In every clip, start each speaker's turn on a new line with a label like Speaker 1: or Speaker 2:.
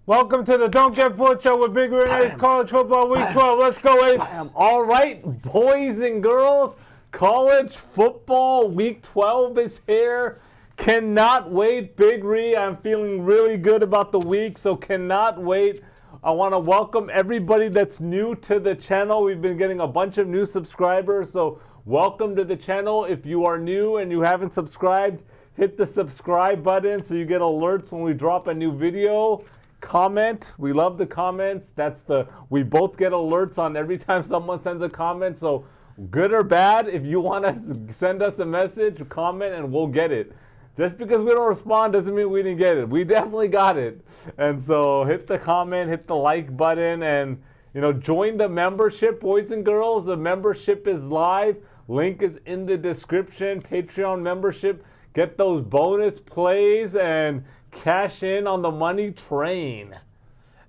Speaker 1: Welcome to the Don't Get Fooled Show with Big Red Ace College Football Week 12. Let's go, Ace.
Speaker 2: All right, boys and girls, College Football Week 12 is here. Cannot wait, Big Ree. I'm feeling really good about the week, so cannot wait. I want to welcome everybody that's new to the channel. We've been getting a bunch of new subscribers, so welcome to the channel. If you are new and you haven't subscribed, hit the subscribe button so you get alerts when we drop a new video. Comment. We love the comments. We both get alerts on every time someone sends a comment. So good or bad, if you want to send us a message, comment, and we'll get it. Just because we don't respond doesn't mean we didn't get it. We definitely got it. And so hit the comment, hit the like button, and join the membership, boys and girls. The membership is live. Link is in the description. Patreon membership. Get those bonus plays and cash in on the money train.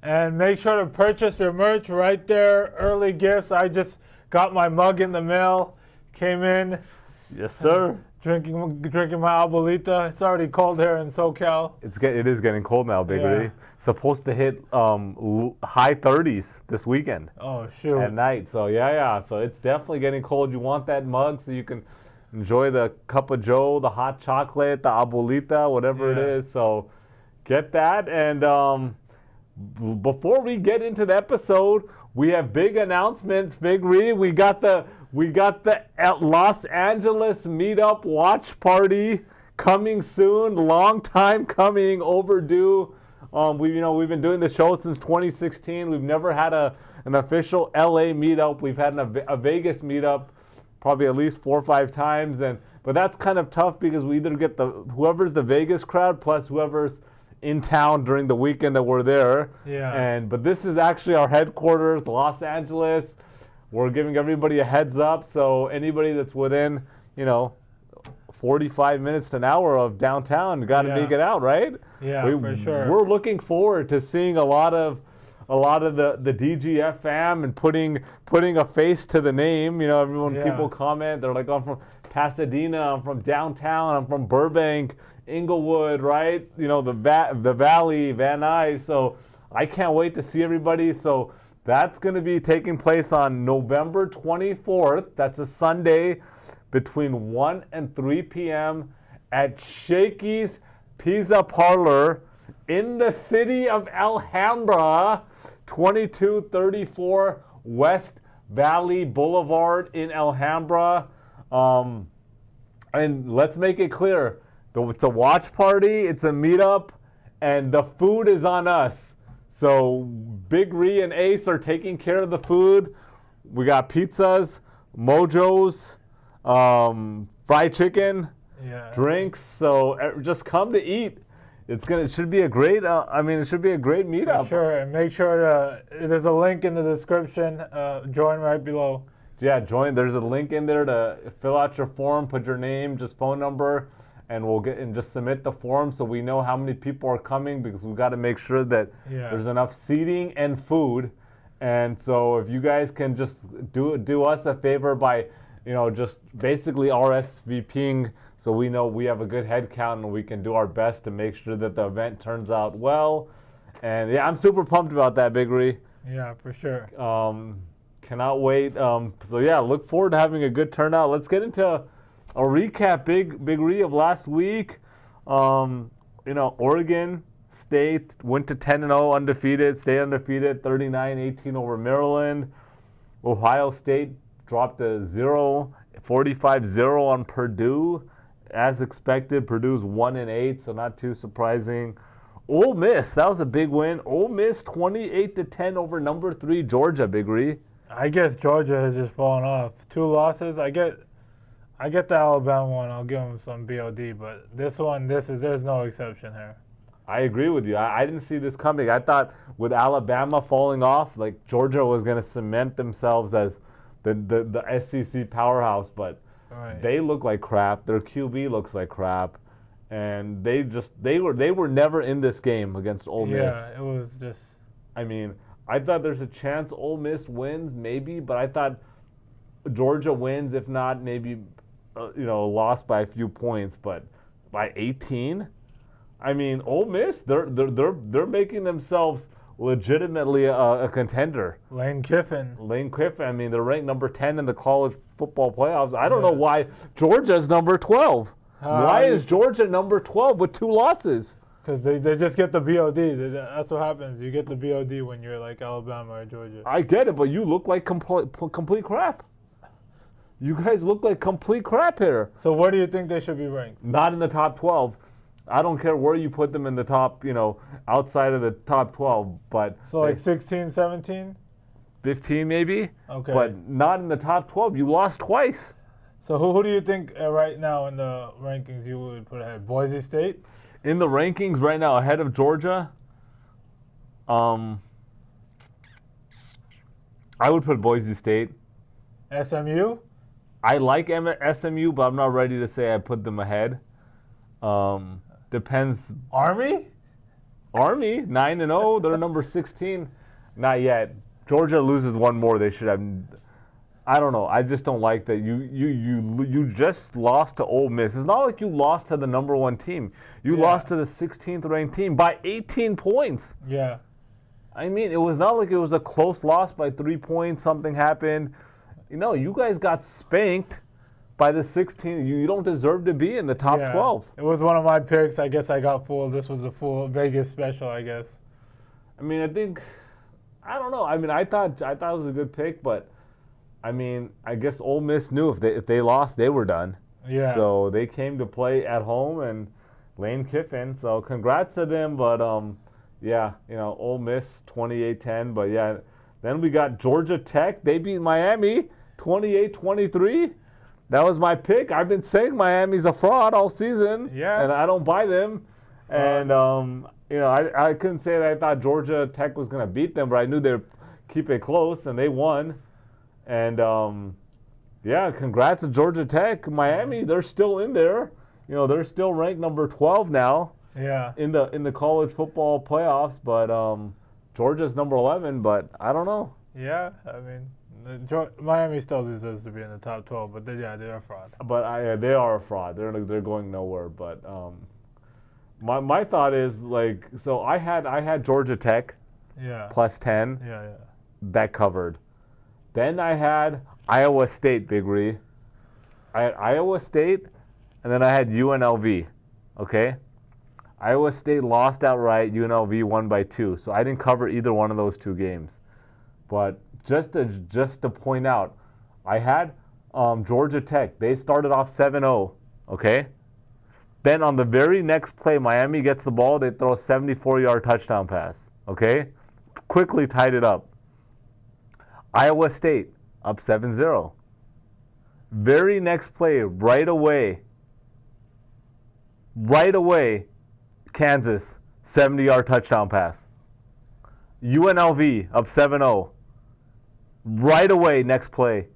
Speaker 1: And make sure to purchase your merch right there. Early gifts. I just got my mug in the mail. Came in.
Speaker 2: Yes, sir.
Speaker 1: Drinking my abuelita. It's already cold here in SoCal.
Speaker 2: It is getting cold now, Big Ray. Supposed to hit high 30s this weekend.
Speaker 1: Oh, shoot.
Speaker 2: At night. So, yeah. So it's definitely getting cold. You want that mug so you can enjoy the cup of joe, the hot chocolate, the abuelita, whatever it is. So get that. And before we get into the episode, we have big announcements. Big Ree, we got the Los Angeles meetup watch party coming soon. Long time coming, overdue. We've been doing the show since 2016. We've never had an official LA meetup. We've had a Vegas meetup probably at least 4 or 5 times, but that's kind of tough because we either get whoever's the Vegas crowd plus whoever's in town during the weekend that we're there.
Speaker 1: Yeah.
Speaker 2: But this is actually our headquarters, Los Angeles. We're giving everybody a heads up, so anybody that's within 45 minutes to an hour of downtown got to make it out, right?
Speaker 1: Yeah, for sure.
Speaker 2: We're looking forward to seeing a lot of the DGF fam and putting a face to the name. People comment, they're like, I'm from Pasadena, I'm from downtown, I'm from Burbank, Inglewood, right? The Valley, Van Nuys. So I can't wait to see everybody. So that's going to be taking place on November 24th. That's a Sunday between 1 and 3 p.m. at Shakey's Pizza Parlor in the city of Alhambra, 2234 West Valley Boulevard in Alhambra. And let's make it clear, it's a watch party, it's a meetup, and the food is on us. So Big Ree and Ace are taking care of the food. We got pizzas, mojos, fried chicken, drinks. So just come to eat. It should be a great. It should be a great meetup.
Speaker 1: For sure, and make sure there's a link in the description. Join right below.
Speaker 2: Yeah, join. There's a link in there to fill out your form, put your name, just phone number, and just submit the form so we know how many people are coming because we've got to make sure that there's enough seating and food. And so if you guys can just do us a favor by, just basically RSVPing. So we know we have a good head count and we can do our best to make sure that the event turns out well. And I'm super pumped about that, Big Ree.
Speaker 1: Yeah, for sure.
Speaker 2: Cannot wait. Look forward to having a good turnout. Let's get into a recap, Big Ree, of last week. Oregon State went to 10-0 undefeated, stayed undefeated, 39-18 over Maryland. Ohio State dropped a 45-0 on Purdue. As expected, Purdue's 1-8, so not too surprising. Ole Miss, that was a big win. Ole Miss 28-10 over number 3 Georgia, Big Ree.
Speaker 1: I guess Georgia has just fallen off. 2 losses. I get the Alabama one. I'll give them some BOD, but this one, there's no exception here.
Speaker 2: I agree with you. I didn't see this coming. I thought with Alabama falling off, like Georgia was going to cement themselves as the SEC powerhouse, but they look like crap. Their QB looks like crap, and they were never in this game against Ole Miss.
Speaker 1: Yeah, it was just.
Speaker 2: I thought there's a chance Ole Miss wins, maybe, but I thought Georgia wins. If not, maybe lost by a few points, but by 18. I mean, Ole Miss, they're making themselves legitimately a contender.
Speaker 1: Lane Kiffin.
Speaker 2: Lane Kiffin, I mean, they're ranked number 10 in the college football playoffs. I don't know why Georgia's number 12. Why is Georgia number 12 with 2 losses?
Speaker 1: Because they just get the BOD. That's what happens. You get the BOD when you're like Alabama or Georgia.
Speaker 2: I get it, but you look like complete crap. You guys look like complete crap here.
Speaker 1: So where do you think they should be ranked?
Speaker 2: Not in the top 12. I don't care where you put them in the top, outside of the top 12, but...
Speaker 1: So like 16, 17?
Speaker 2: 15 maybe?
Speaker 1: Okay.
Speaker 2: But not in the top 12. You lost twice.
Speaker 1: So who do you think right now in the rankings you would put ahead? Boise State?
Speaker 2: In the rankings right now, ahead of Georgia, I would put Boise State.
Speaker 1: SMU?
Speaker 2: I like SMU, but I'm not ready to say I put them ahead. Depends.
Speaker 1: Army?
Speaker 2: Army, 9-0. They're number 16. Not yet. Georgia loses one more. They should have. I don't know. I just don't like that. You just lost to Ole Miss. It's not like you lost to the number 1 team. You lost to the 16th ranked team by 18 points.
Speaker 1: Yeah.
Speaker 2: I mean, it was not like it was a close loss by 3 points. Something happened. You guys got spanked by the 16. You don't deserve to be in the top 12.
Speaker 1: It was one of my picks. I guess I got fooled. This was a full Vegas special, I guess.
Speaker 2: I mean, I don't know. I mean, I thought it was a good pick, but I mean, I guess Ole Miss knew if they lost, they were done.
Speaker 1: Yeah.
Speaker 2: So they came to play at home, and Lane Kiffin. So congrats to them, but Ole Miss 28-10, but yeah, then we got Georgia Tech. They beat Miami 28-23. That was my pick. I've been saying Miami's a fraud all season.
Speaker 1: Yeah.
Speaker 2: And I don't buy them. And, I couldn't say that I thought Georgia Tech was going to beat them, but I knew they'd keep it close, and they won. And, congrats to Georgia Tech. Miami, they're still in there. They're still ranked number 12 now.
Speaker 1: Yeah.
Speaker 2: In the college football playoffs, but Georgia's number 11, but I don't know.
Speaker 1: Yeah, I mean, Miami still deserves to be in the top 12, but they're a fraud.
Speaker 2: But they are a fraud. They're going nowhere. But my thought is so I had Georgia Tech, plus 10.
Speaker 1: Yeah.
Speaker 2: That covered. Then I had Iowa State, Big Ree. I had Iowa State, and then I had UNLV. Okay. Iowa State lost outright. UNLV won by 2. So I didn't cover either one of those 2 games. But just to point out, I had Georgia Tech. They started off 7-0, okay? Then on the very next play, Miami gets the ball. They throw a 74-yard touchdown pass, okay? Quickly tied it up. Iowa State up 7-0. Very next play, right away, Kansas, 70-yard touchdown pass. UNLV up 7-0. Right away, next play,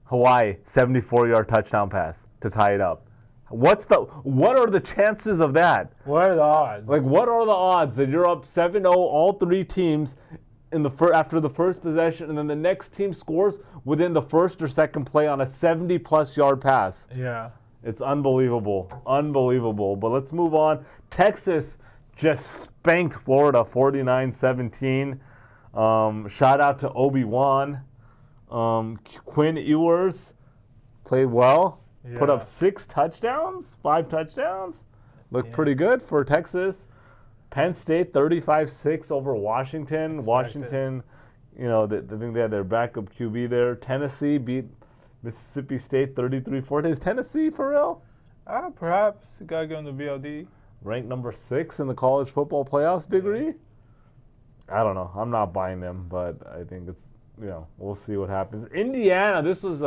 Speaker 2: Hawaii, 74-yard touchdown pass to tie it up. What are the chances of that?
Speaker 1: What are the odds?
Speaker 2: What are the odds that you're up 7-0, all 3 teams after the first possession, and then the next team scores within the first or second play on a 70-plus yard pass?
Speaker 1: Yeah.
Speaker 2: It's unbelievable. Unbelievable. But let's move on. Texas just spanked Florida 49-17. Shout out to Obi-Wan. Quinn Ewers played well. Yeah. Put up 5 touchdowns. Looked pretty good for Texas. Penn State 35-6 over Washington. Washington, I think they had their backup QB there. Tennessee beat Mississippi State 33-14. Is Tennessee for real?
Speaker 1: Perhaps. You gotta give them the BLD.
Speaker 2: Ranked number 6 in the college football playoffs, Big Ree? I don't know. I'm not buying them, but I think it's, we'll see what happens. Indiana, this is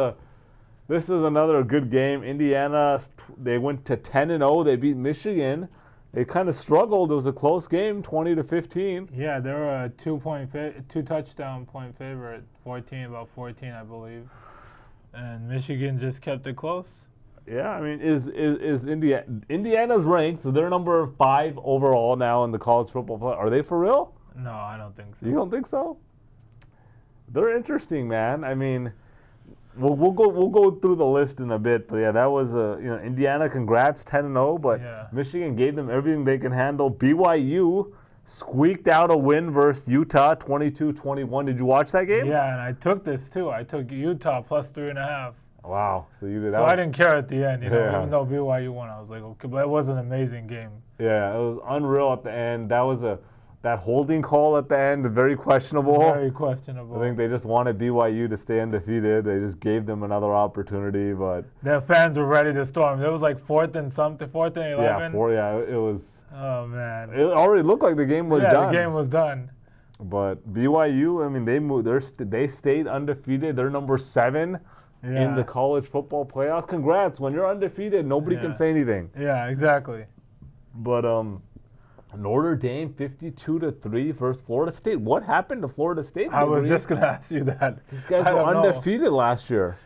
Speaker 2: another good game. Indiana, they went to 10-0. They beat Michigan. They kind of struggled. It was a close game, 20-15.
Speaker 1: Yeah, they were a 2 touchdown point favorite, about 14, I believe. And Michigan just kept it close.
Speaker 2: Yeah, I mean, is Indiana's ranked, so they're number 5 overall now in the college football play. Are they for real?
Speaker 1: No, I don't think so.
Speaker 2: You don't think so? They're interesting, man. I mean, We'll go through the list in a bit, but yeah, that was Indiana. Congrats, 10-0, but
Speaker 1: Yeah.
Speaker 2: Michigan gave them everything they can handle. BYU squeaked out a win versus Utah, 22-21. Did you watch that game?
Speaker 1: Yeah, and I took this too. I took Utah plus 3.5.
Speaker 2: Wow. So you did that.
Speaker 1: So I didn't care at the end,
Speaker 2: Yeah.
Speaker 1: even though BYU won. I was like, okay, but it was an amazing game.
Speaker 2: Yeah, it was unreal at the end. That holding call at the end, very questionable.
Speaker 1: Very questionable.
Speaker 2: I think they just wanted BYU to stay undefeated. They just gave them another opportunity, but
Speaker 1: Their fans were ready to storm. It was like 4th and 11.
Speaker 2: it was.
Speaker 1: Oh man.
Speaker 2: It already looked like the game was done.
Speaker 1: The game was done.
Speaker 2: But BYU, I mean, they stayed undefeated. They're number 7 in the college football playoffs. Congrats! When you're undefeated, nobody can say anything.
Speaker 1: Yeah, exactly.
Speaker 2: But Notre Dame 52-3 versus Florida State. What happened to Florida State?
Speaker 1: I was just gonna ask you that.
Speaker 2: These guys were undefeated last year.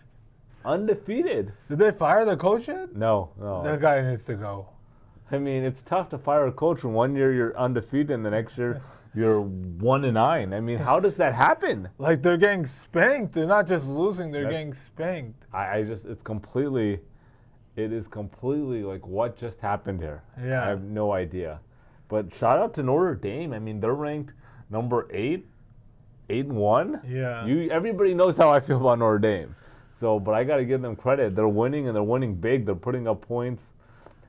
Speaker 2: Undefeated.
Speaker 1: Did they fire the coach yet?
Speaker 2: No.
Speaker 1: That guy needs to go.
Speaker 2: I mean, it's tough to fire a coach when 1 year you're undefeated and the next year you're 1-9. I mean, how does that happen?
Speaker 1: Like, they're getting spanked. They're not just losing. They're getting spanked.
Speaker 2: It is completely like, what just happened here?
Speaker 1: Yeah.
Speaker 2: I have no idea. But shout out to Notre Dame. I mean, they're ranked number 8-1.
Speaker 1: Yeah.
Speaker 2: Everybody knows how I feel about Notre Dame. So, but I got to give them credit. They're winning, and they're winning big. They're putting up points.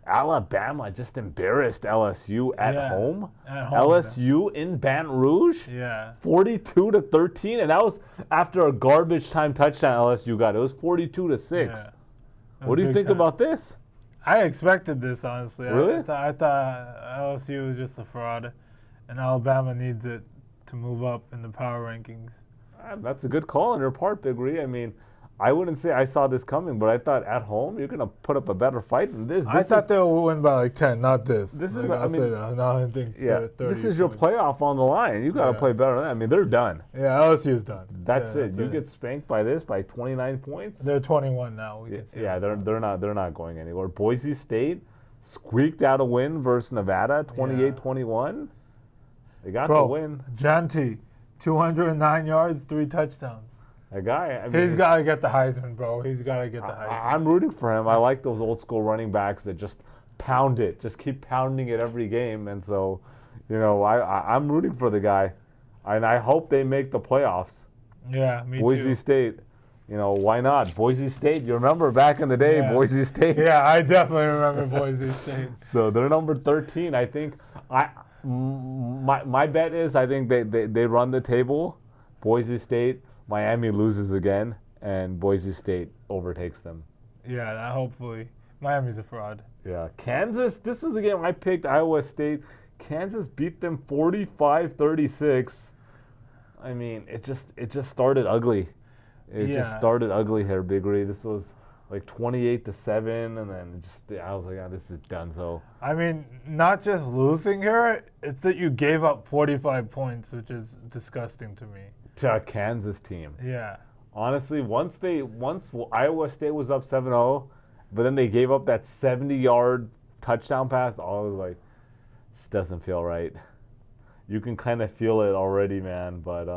Speaker 2: Alabama just embarrassed LSU at home. LSU in Baton Rouge.
Speaker 1: Yeah.
Speaker 2: 42-13, and that was after a garbage time touchdown LSU got. It was 42-6.
Speaker 1: Yeah.
Speaker 2: What do you think about this?
Speaker 1: I expected this, honestly.
Speaker 2: Really?
Speaker 1: I thought LSU was just a fraud, and Alabama needs it to move up in the power rankings.
Speaker 2: That's a good call on your part, Big Ree. I mean, I wouldn't say I saw this coming, but I thought at home you're going to put up a better fight than this.
Speaker 1: I thought they would win by like 10, not this.
Speaker 2: This
Speaker 1: like,
Speaker 2: is,
Speaker 1: I think 30
Speaker 2: this is your
Speaker 1: points.
Speaker 2: playoff on the line. You got to play better than that. I mean, they're done.
Speaker 1: Yeah, LSU's done.
Speaker 2: That's it. You get spanked by 29 points.
Speaker 1: They're 21 now.
Speaker 2: They're not going anywhere. Boise State squeaked out a win versus Nevada, 28-21. They got the win.
Speaker 1: Janty, 209 yards, 3 touchdowns.
Speaker 2: A guy, I mean,
Speaker 1: he's got to get the Heisman, bro. He's got to get the Heisman.
Speaker 2: I'm rooting for him. I like those old school running backs that just pound it, just keep pounding it every game. And so, I'm rooting for the guy, and I hope they make the playoffs.
Speaker 1: Yeah, me
Speaker 2: Boise
Speaker 1: too.
Speaker 2: State, why not? Boise State, you remember back in the day, Boise State.
Speaker 1: Yeah, I definitely remember Boise State.
Speaker 2: So they're number 13. I think my bet is I think they run the table. Boise State. Miami loses again, and Boise State overtakes them.
Speaker 1: Yeah, hopefully. Miami's a fraud.
Speaker 2: Yeah. Kansas, this is the game I picked, Iowa State. Kansas beat them 45-36. I mean, it just started ugly. It just started ugly here, Big Ray. This was like 28-7, and then I was like, this is done. So
Speaker 1: I mean, not just losing here, it's that you gave up 45 points, which is disgusting to me.
Speaker 2: To a Kansas team.
Speaker 1: Yeah.
Speaker 2: Honestly, once Iowa State was up 7-0, but then they gave up that 70-yard touchdown pass, I was like, this doesn't feel right. You can kind of feel it already, man. But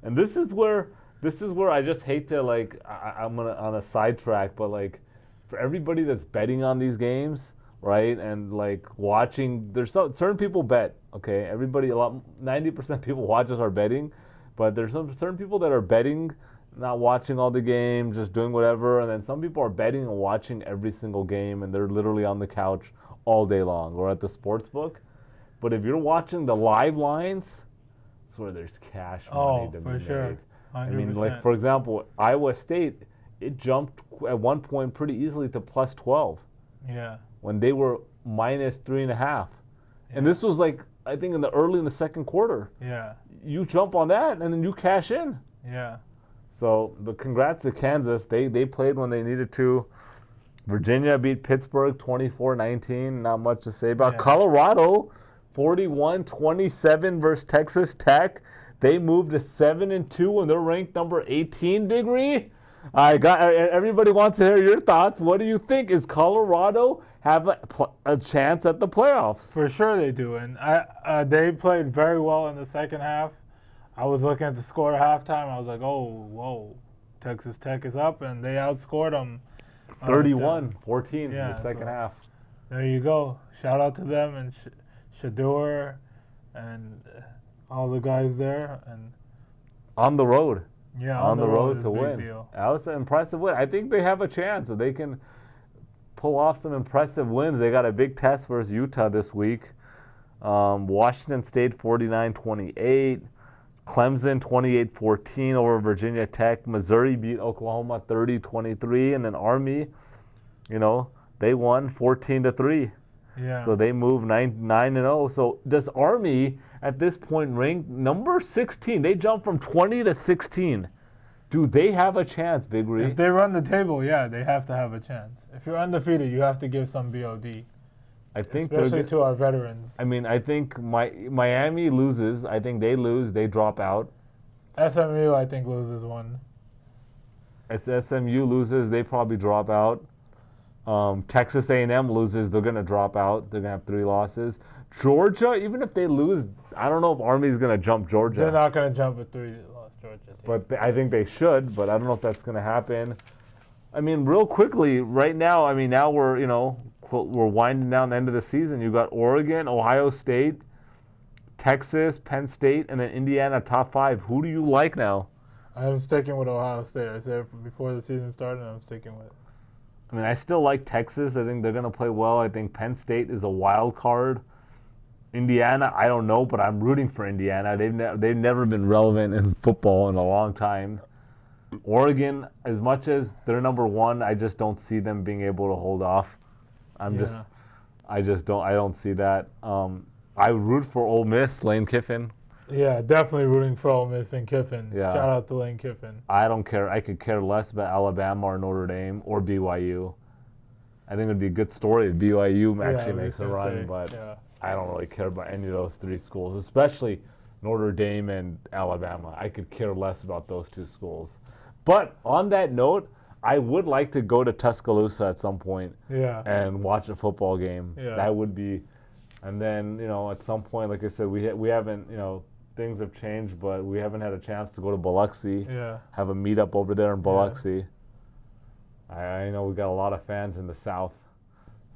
Speaker 2: and this is where I just hate to I'm gonna on a sidetrack, but like for everybody that's betting on these games, right, and like watching, there's certain people bet. Okay, 90% of people watch us are betting. But there's some certain people that are betting, not watching all the games, just doing whatever. And then some people are betting and watching every single game, and they're literally on the couch all day long or at the sportsbook. But if you're watching the live lines, that's where there's cash money to be made.
Speaker 1: Sure. 100%.
Speaker 2: I mean, like, for example, Iowa State, it jumped at one point pretty easily to plus 12.
Speaker 1: Yeah.
Speaker 2: When they were minus 3.5. Yeah. And this was like, I think in the second quarter.
Speaker 1: Yeah.
Speaker 2: You jump on that, and then you cash in.
Speaker 1: Yeah.
Speaker 2: So, but congrats to Kansas. They played when they needed to. Virginia beat Pittsburgh 24-19. Not much to say about. Colorado 41-27 versus Texas Tech. They moved to 7-2, and they're ranked number 18. Big Ree. Everybody wants to hear your thoughts. What do you think? Is Colorado have a chance at the playoffs?
Speaker 1: For sure they do, and they played very well in the second half. I was looking at the score at halftime. I was like, oh, whoa, Texas Tech is up, and they outscored them
Speaker 2: 31-14 in
Speaker 1: yeah,
Speaker 2: the second half.
Speaker 1: There you go. Shout out to them and Shador and all the guys there. And
Speaker 2: on the road.
Speaker 1: Yeah,
Speaker 2: on the road to
Speaker 1: big
Speaker 2: win.
Speaker 1: Deal.
Speaker 2: That was an impressive win. I think they have a chance. If they can pull off some impressive wins. They got a big test versus Utah this week. Washington State 49-28. Clemson 28-14 over Virginia Tech. Missouri beat Oklahoma 30-23. And then Army, they won 14-3.
Speaker 1: Yeah.
Speaker 2: So they move 9-0. So does Army at this point rank number 16? They jump from 20 to 16. Do they have a chance, Big Ree?
Speaker 1: If they run the table, yeah, they have to have a chance. If you're undefeated, you have to give some BOD.
Speaker 2: I think
Speaker 1: especially to our veterans.
Speaker 2: I mean, I think Miami loses. I think they lose. They drop out.
Speaker 1: SMU, I think, loses one.
Speaker 2: As SMU loses, they probably drop out. Texas A&M loses, they're going to drop out. They're going to have 3 losses. Georgia, even if they lose, I don't know if Army's going to jump Georgia.
Speaker 1: They're not going to jump a 3-loss Georgia team.
Speaker 2: But I think they should, but I don't know if that's going to happen. I mean, real quickly, right now, now we're, we're winding down the end of the season. You got Oregon, Ohio State, Texas, Penn State, and then Indiana top 5. Who do you like now?
Speaker 1: I'm sticking with Ohio State. I said it before the season started, and I'm sticking with it.
Speaker 2: I still like Texas. I think they're going to play well. I think Penn State is a wild card. Indiana, I don't know, but I'm rooting for Indiana. They've never been relevant in football in a long time. Oregon, as much as they're number 1, I just don't see them being able to hold off. I don't see that. I root for Ole Miss, Lane Kiffin.
Speaker 1: Yeah, definitely rooting for Ole Miss and Kiffin.
Speaker 2: Yeah.
Speaker 1: Shout out to Lane Kiffin.
Speaker 2: I don't care. I could care less about Alabama or Notre Dame or BYU. I think it would be a good story if BYU actually makes a run, but I don't really care about any of those 3 schools, especially Notre Dame and Alabama. I could care less about those 2 schools. But on that note, I would like to go to Tuscaloosa at some point and watch a football game.
Speaker 1: Yeah.
Speaker 2: That would be, and then, at some point, like I said, we haven't, things have changed, but we haven't had a chance to go to Biloxi.
Speaker 1: Yeah.
Speaker 2: Have a meetup over there in Biloxi. Yeah. I know we got a lot of fans in the South.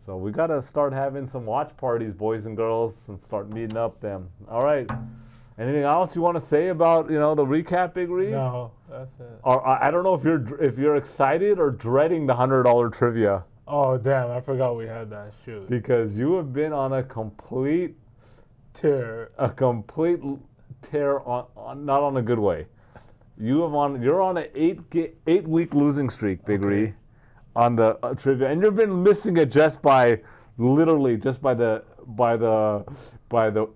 Speaker 2: So we got to start having some watch parties, boys and girls, and start meeting up them. All right. Anything else you want to say about, the recap, Big Ree?
Speaker 1: No, that's it.
Speaker 2: Or I don't know if you're excited or dreading the $100 trivia.
Speaker 1: Oh, damn, I forgot we had that. Shoot.
Speaker 2: Because you have been on a complete
Speaker 1: tear.
Speaker 2: On not on a good way. You're on an 8-week losing streak, Big Ree, on the trivia, and you've been missing it just by the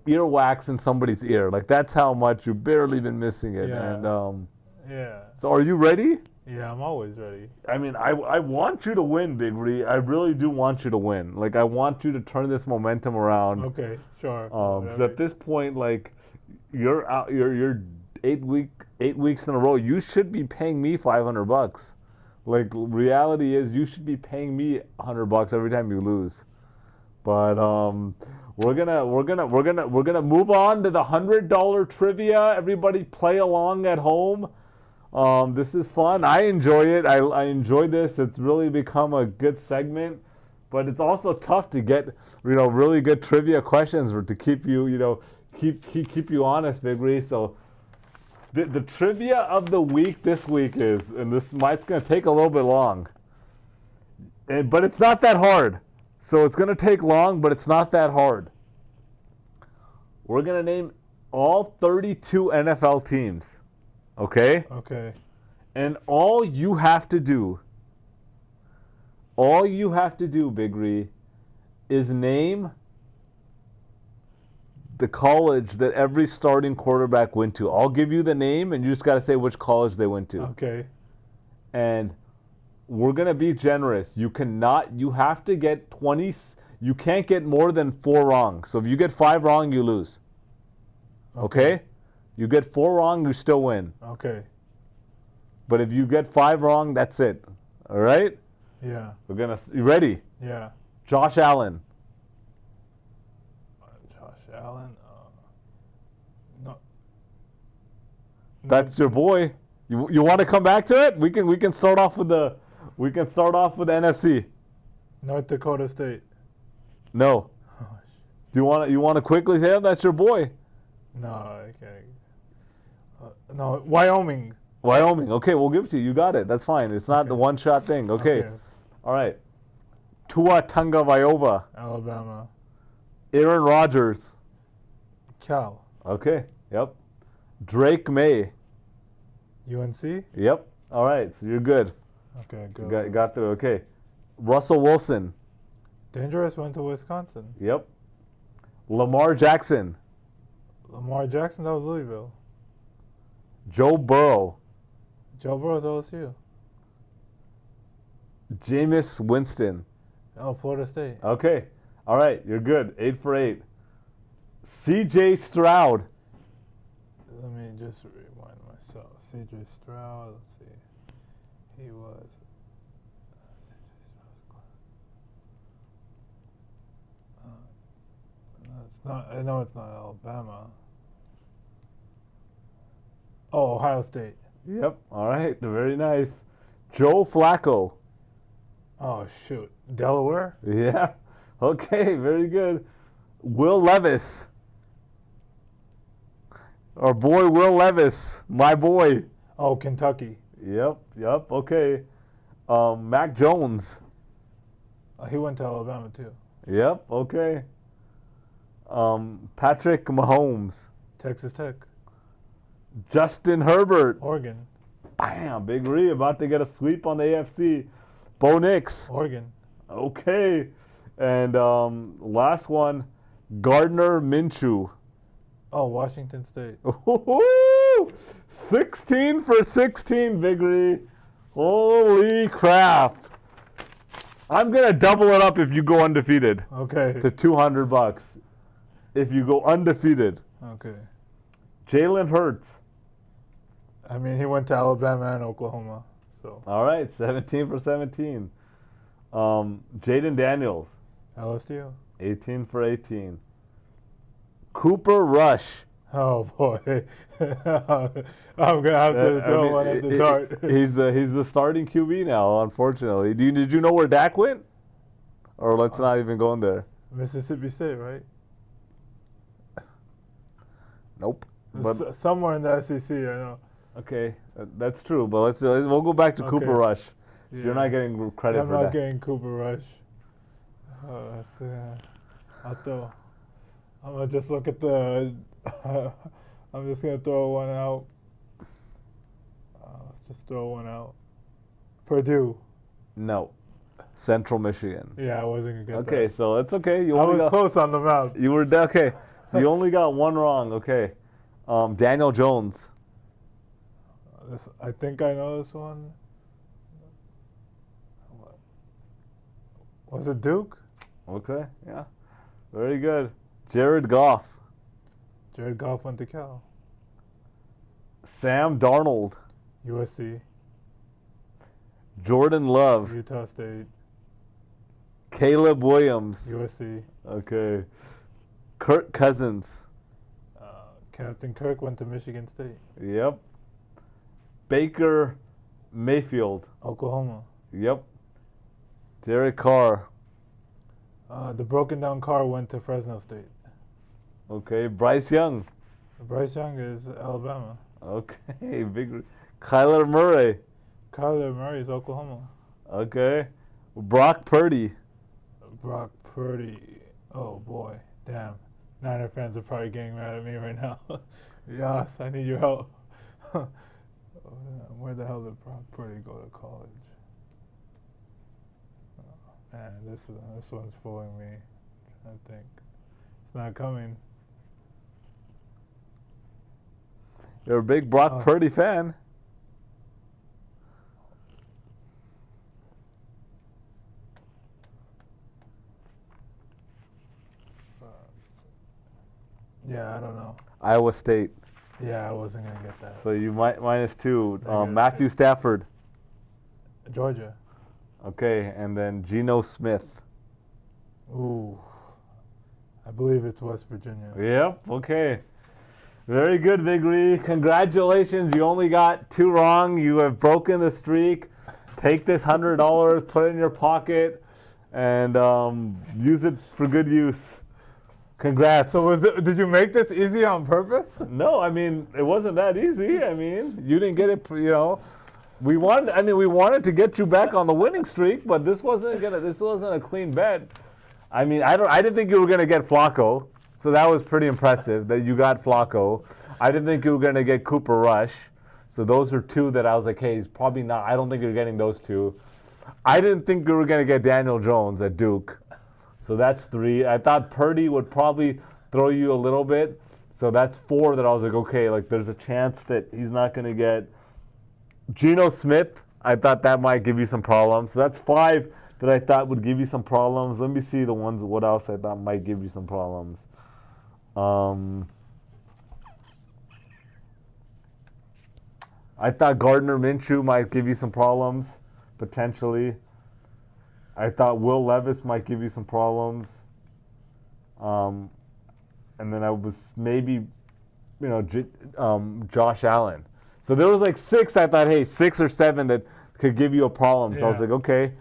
Speaker 2: earwax in somebody's ear. Like, that's how much you've barely been missing it.
Speaker 1: Yeah.
Speaker 2: And
Speaker 1: yeah.
Speaker 2: So are you ready?
Speaker 1: Yeah, I'm always ready.
Speaker 2: I want you to win, Big Ree. I really do want you to win. Like, I want you to turn this momentum around.
Speaker 1: Okay, sure.
Speaker 2: So at this point, like, you're out. You're 8 weeks in a row. You should be paying me $500. Like, reality is, you should be paying me $100 every time you lose. But we're gonna move on to the $100 trivia. Everybody play along at home. This is fun. I enjoy it. I enjoy this. It's really become a good segment. But it's also tough to get really good trivia questions or to keep you keep you honest, Big Ree. So the trivia of the week this week is, and it's going to take a little bit long, but it's not that hard. So it's going to take long, but it's not that hard. We're going to name all 32 NFL teams, okay?
Speaker 1: Okay.
Speaker 2: And all you have to do, Big Ree, is name the college that every starting quarterback went to. I'll give you the name, and you just got to say which college they went to.
Speaker 1: Okay.
Speaker 2: And we're going to be generous. You have to get 20, you can't get more than 4 wrong. So if you get 5 wrong, you lose. Okay? You get 4 wrong, you still win.
Speaker 1: Okay.
Speaker 2: But if you get 5 wrong, that's it. All right?
Speaker 1: Yeah.
Speaker 2: You ready?
Speaker 1: Yeah.
Speaker 2: Josh Allen.
Speaker 1: Josh Allen? No.
Speaker 2: That's your boy. You want to come back to it? We can start off with the NFC.
Speaker 1: North Dakota State.
Speaker 2: No.
Speaker 1: Oh,
Speaker 2: Do you want to quickly say that? That's your boy.
Speaker 1: no, I can't. No, Wyoming.
Speaker 2: Wyoming. Okay, we'll give it to you. You got it. That's fine. It's not the one-shot thing. Okay. All right. Tua Tagovailoa.
Speaker 1: Alabama.
Speaker 2: Aaron Rodgers.
Speaker 1: Cal.
Speaker 2: Okay. Yep. Drake May.
Speaker 1: UNC.
Speaker 2: Yep. All right. So you're good.
Speaker 1: Okay, good.
Speaker 2: Got through. Okay. Russell Wilson.
Speaker 1: Dangerous went to Wisconsin.
Speaker 2: Yep. Lamar Jackson.
Speaker 1: Lamar Jackson, that was Louisville.
Speaker 2: Joe Burrow.
Speaker 1: Joe Burrow's LSU.
Speaker 2: Jameis Winston.
Speaker 1: Oh, Florida State.
Speaker 2: Okay. All right. You're good. 8 for 8. CJ Stroud.
Speaker 1: Let me just rewind myself. CJ Stroud, let's see. He was. It's not. I know it's not Alabama. Oh, Ohio State.
Speaker 2: Yep. All right. Very nice. Joe Flacco.
Speaker 1: Oh shoot, Delaware.
Speaker 2: Yeah. Okay. Very good. Will Levis. Our boy Will Levis. My boy.
Speaker 1: Oh, Kentucky.
Speaker 2: Yep. Okay. Mac Jones.
Speaker 1: He went to Alabama too.
Speaker 2: Yep. Okay. Patrick Mahomes.
Speaker 1: Texas Tech.
Speaker 2: Justin Herbert.
Speaker 1: Oregon.
Speaker 2: Bam. Big Ree about to get a sweep on the AFC. Bo Nix.
Speaker 1: Oregon.
Speaker 2: Okay. And last one, Gardner Minshew.
Speaker 1: Oh, Washington State.
Speaker 2: Ooh, 16 for 16, Big Ree. Holy crap. I'm going to double it up if you go undefeated.
Speaker 1: Okay.
Speaker 2: To $200 if you go undefeated.
Speaker 1: Okay.
Speaker 2: Jalen Hurts.
Speaker 1: I mean, he went to Alabama and Oklahoma. So.
Speaker 2: All right, 17 for 17. Jaden Daniels.
Speaker 1: LSU.
Speaker 2: 18 for 18. Cooper Rush.
Speaker 1: Oh boy, I'm gonna have to throw one at the dart.
Speaker 2: He's the starting QB now, unfortunately. Did you know where Dak went? Or let's not even go in there.
Speaker 1: Mississippi State, right?
Speaker 2: Nope.
Speaker 1: Somewhere in the SEC, I know.
Speaker 2: Okay, that's true. But we'll go back to Cooper Rush.
Speaker 1: Yeah.
Speaker 2: You're not getting credit for that.
Speaker 1: I'm not getting Cooper Rush. I'm gonna just look at the. I'm just gonna throw one out. Let's just throw one out. Purdue.
Speaker 2: No. Central Michigan.
Speaker 1: Yeah, I wasn't gonna get that.
Speaker 2: Okay, so it's okay.
Speaker 1: I was close on the map.
Speaker 2: You were okay. So you only got one wrong. Okay. Daniel Jones.
Speaker 1: I think I know this one. Was it Duke?
Speaker 2: Okay, yeah. Very good. Jared Goff.
Speaker 1: Jared Goff went to Cal.
Speaker 2: Sam Darnold.
Speaker 1: USC.
Speaker 2: Jordan Love.
Speaker 1: Utah State.
Speaker 2: Caleb Williams.
Speaker 1: USC.
Speaker 2: Okay. Kirk Cousins.
Speaker 1: Captain Kirk went to Michigan State.
Speaker 2: Yep. Baker Mayfield.
Speaker 1: Oklahoma.
Speaker 2: Yep. Derek Carr.
Speaker 1: The broken down car went to Fresno State.
Speaker 2: Okay. Bryce Young.
Speaker 1: Bryce Young is Alabama.
Speaker 2: Okay. Big. Kyler Murray.
Speaker 1: Kyler Murray is Oklahoma.
Speaker 2: Okay. Brock Purdy.
Speaker 1: Brock Purdy. Oh boy. Damn. Niner fans are probably getting mad at me right now. Yes, I need your help. Where the hell did Brock Purdy go to college? Man, this one's fooling me. I think it's not coming.
Speaker 2: You're a big Brock Purdy fan.
Speaker 1: Yeah, I don't know.
Speaker 2: Iowa State.
Speaker 1: Yeah, I wasn't gonna get that.
Speaker 2: So you -2. Matthew Stafford.
Speaker 1: Georgia.
Speaker 2: Okay, and then Geno Smith.
Speaker 1: Ooh, I believe it's West Virginia.
Speaker 2: Yep. Okay. Very good, Big Ree. Congratulations. You only got 2 wrong. You have broken the streak. Take this $100, put it in your pocket, and use it for good use. Congrats.
Speaker 1: So did you make this easy on purpose?
Speaker 2: No, I mean, it wasn't that easy. I mean, you didn't get it, We wanted to get you back on the winning streak, but this wasn't a clean bet. I mean, I didn't think you were gonna get Flacco, so that was pretty impressive that you got Flacco. I didn't think you were gonna get Cooper Rush, so those are 2 that I was like, hey, he's probably not. I don't think you're getting those 2. I didn't think you were gonna get Daniel Jones at Duke, so that's 3. I thought Purdy would probably throw you a little bit, so that's 4 that I was like, okay, like there's a chance that he's not gonna get. Geno Smith, I thought that might give you some problems. So that's 5 that I thought would give you some problems. Let me see the ones, what else I thought might give you some problems. I thought Gardner Minshew might give you some problems, potentially. I thought Will Levis might give you some problems. And then I was maybe, Josh Allen. So there was like 6, I thought, hey, 6 or 7 that could give you a problem. So I was like, okay,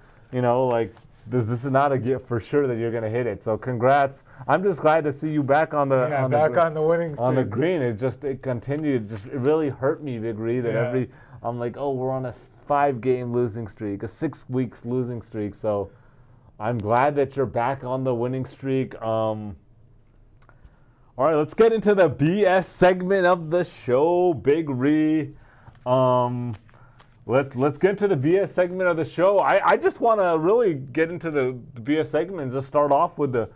Speaker 2: this is not a gift for sure that you're going to hit it. So congrats. I'm just glad to see you back on the
Speaker 1: on the winning streak.
Speaker 2: On the green. It continued. It really hurt me, Big Ree, that I'm like, oh, we're on a 5-game losing streak, a 6 weeks losing streak. So I'm glad that you're back on the winning streak. All right, let's get into the BS segment of the show, Big Ree. Let's get into the BS segment of the show. I just want to really get into the BS segment and just start off with the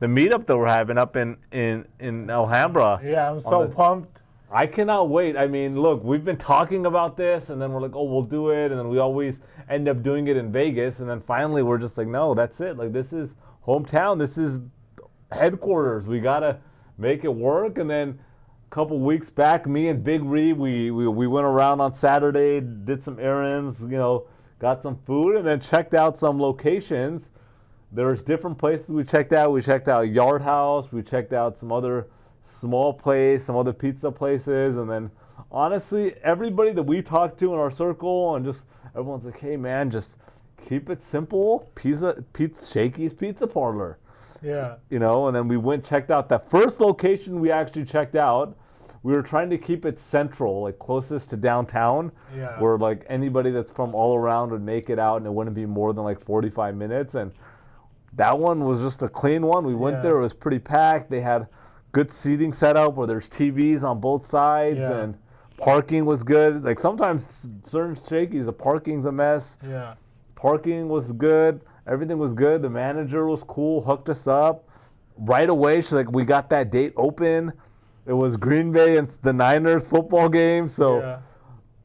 Speaker 2: meetup that we're having up in Alhambra.
Speaker 1: Yeah, I'm so pumped.
Speaker 2: I cannot wait. I mean, look, we've been talking about this, and then we're like, oh, we'll do it, and then we always end up doing it in Vegas, and then finally we're just like, no, that's it. Like, this is hometown. This is headquarters. We gotta make it work. And then a couple weeks back, me and Big Ree, we went around on Saturday, did some errands, got some food, and then checked out some locations. There's different places we checked out. We checked out Yard House. We checked out some other small place, some other pizza places, and then honestly, everybody that we talked to in our circle, and just everyone's like, hey man, just keep it simple. Shakey's Pizza Parlor.
Speaker 1: Yeah.
Speaker 2: And then we went checked out that first location we actually checked out. We were trying to keep it central, like closest to downtown, where like anybody that's from all around would make it out, and it wouldn't be more than like 45 minutes. And that one was just a clean one. We went there; it was pretty packed. They had good seating setup where there's TVs on both sides, and parking was good. Like sometimes certain Shakey's, the parking's a mess.
Speaker 1: Yeah.
Speaker 2: Parking was good. Everything was good. The manager was cool, hooked us up. Right away, she's like, we got that date open. It was Green Bay and the Niners football game. So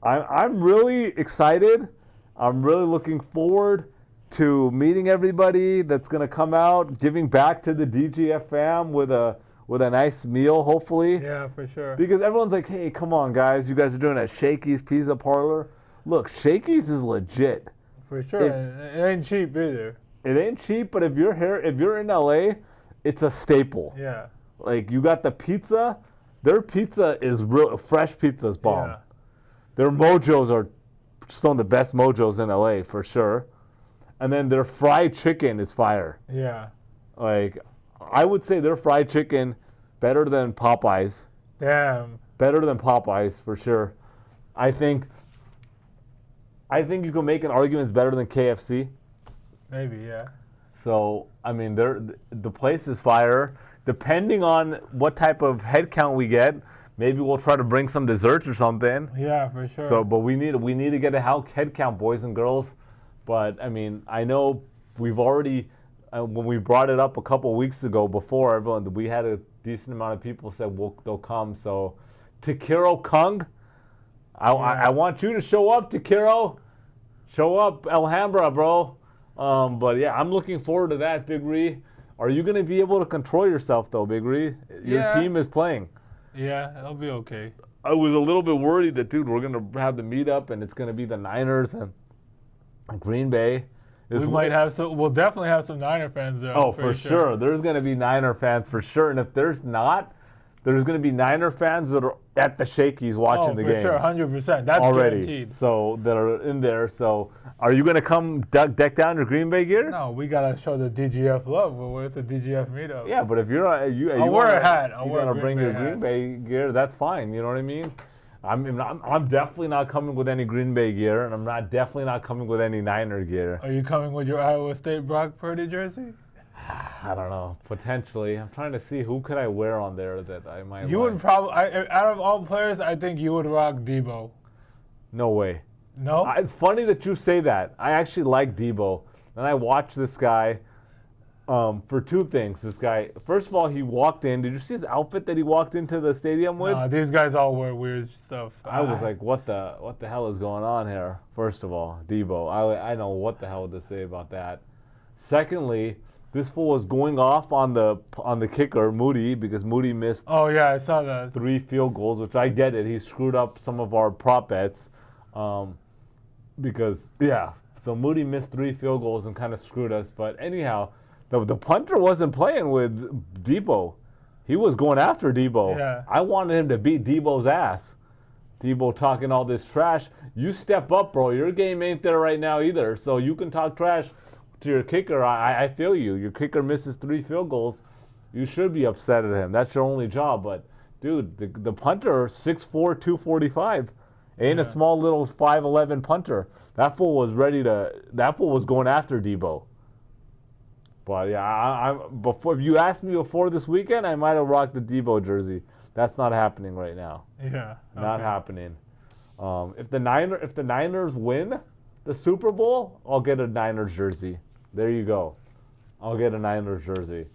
Speaker 2: I'm really excited. I'm really looking forward to meeting everybody that's going to come out, giving back to the DGF fam with a nice meal, hopefully.
Speaker 1: Yeah, for sure.
Speaker 2: Because everyone's like, hey, come on, guys. You guys are doing at Shakey's Pizza Parlor. Look, Shakey's is legit.
Speaker 1: For sure. It ain't cheap either.
Speaker 2: It ain't cheap, but if you're here, if you're in LA, it's a staple.
Speaker 1: Yeah.
Speaker 2: Like, you got the pizza. Their pizza is real. Fresh pizza is bomb.
Speaker 1: Yeah.
Speaker 2: Their mojos are some of the best mojos in LA, for sure. And then their fried chicken is fire.
Speaker 1: Yeah.
Speaker 2: Like, I would say their fried chicken better than Popeyes.
Speaker 1: Damn.
Speaker 2: Better than Popeyes, for sure. I think you can make an argument it's better than KFC.
Speaker 1: Maybe, yeah.
Speaker 2: So, I mean, the place is fire. Depending on what type of head count we get, maybe we'll try to bring some desserts or something.
Speaker 1: Yeah, for sure.
Speaker 2: So, but we need to get a head count, boys and girls. But, I mean, I know we've already, when we brought it up a couple weeks ago before everyone, we had a decent amount of people said they'll come. So, Takiro Kung, I want you to show up, Takiro. Show up, Alhambra, bro. But yeah, I'm looking forward to that, Big Ree. Are you going to be able to control yourself, though, Big Ree? Your team is playing.
Speaker 1: Yeah, it'll be okay.
Speaker 2: I was a little bit worried that, dude, we're going to have the meetup, and it's going to be the Niners and Green Bay.
Speaker 1: We might have some. We'll definitely have some Niner fans there.
Speaker 2: Oh, for sure. There's going to be Niner fans for sure. And if there's not, there's going to be Niner fans that are at the Shakey's watching the game.
Speaker 1: For sure, 100%. That's
Speaker 2: already
Speaker 1: guaranteed.
Speaker 2: So that are in there. So are you going to come deck down your Green Bay gear?
Speaker 1: No, we got to show the DGF love. We're at the DGF meetup.
Speaker 2: Yeah, but if you're
Speaker 1: I'll wear a hat.
Speaker 2: You're going to bring your Green Bay gear, that's fine. You know what I mean? I'm definitely not coming with any Green Bay gear, and I'm definitely not coming with any Niner gear.
Speaker 1: Are you coming with your Iowa State Brock Purdy jersey?
Speaker 2: I don't know. Potentially. I'm trying to see who could I wear on there that I might
Speaker 1: You would probably, out of all players, I think you would rock Debo.
Speaker 2: No way.
Speaker 1: No?
Speaker 2: It's funny that you say that. I actually like Debo. And I watched this guy for two things. This guy, first of all, he walked in. Did you see his outfit that he walked into the stadium with?
Speaker 1: No, these guys all wear weird stuff.
Speaker 2: I was like, what the hell is going on here? First of all, Debo. I know what the hell to say about that. Secondly, this fool was going off on the kicker, Moody, because Moody missed.
Speaker 1: Oh yeah, I saw that.
Speaker 2: 3 field goals, which I get it. He screwed up some of our prop bets, because so Moody missed 3 field goals and kind of screwed us. But anyhow, the punter wasn't playing with Debo. He was going after Debo.
Speaker 1: Yeah.
Speaker 2: I wanted him to beat Debo's ass. Debo talking all this trash. You step up, bro. Your game ain't there right now either. So you can talk trash to your kicker. I feel you. Your kicker misses 3 field goals. You should be upset at him. That's your only job. But, dude, the punter, 6'4", 245. Ain't a small little 5'11" punter. That fool was going after Debo. But, yeah, before, if you asked me before this weekend, I might have rocked the Debo jersey. That's not happening right now.
Speaker 1: Yeah.
Speaker 2: Not happening. If the Niners win the Super Bowl, I'll get a Niners jersey. There you go. I'll get a Niners jersey.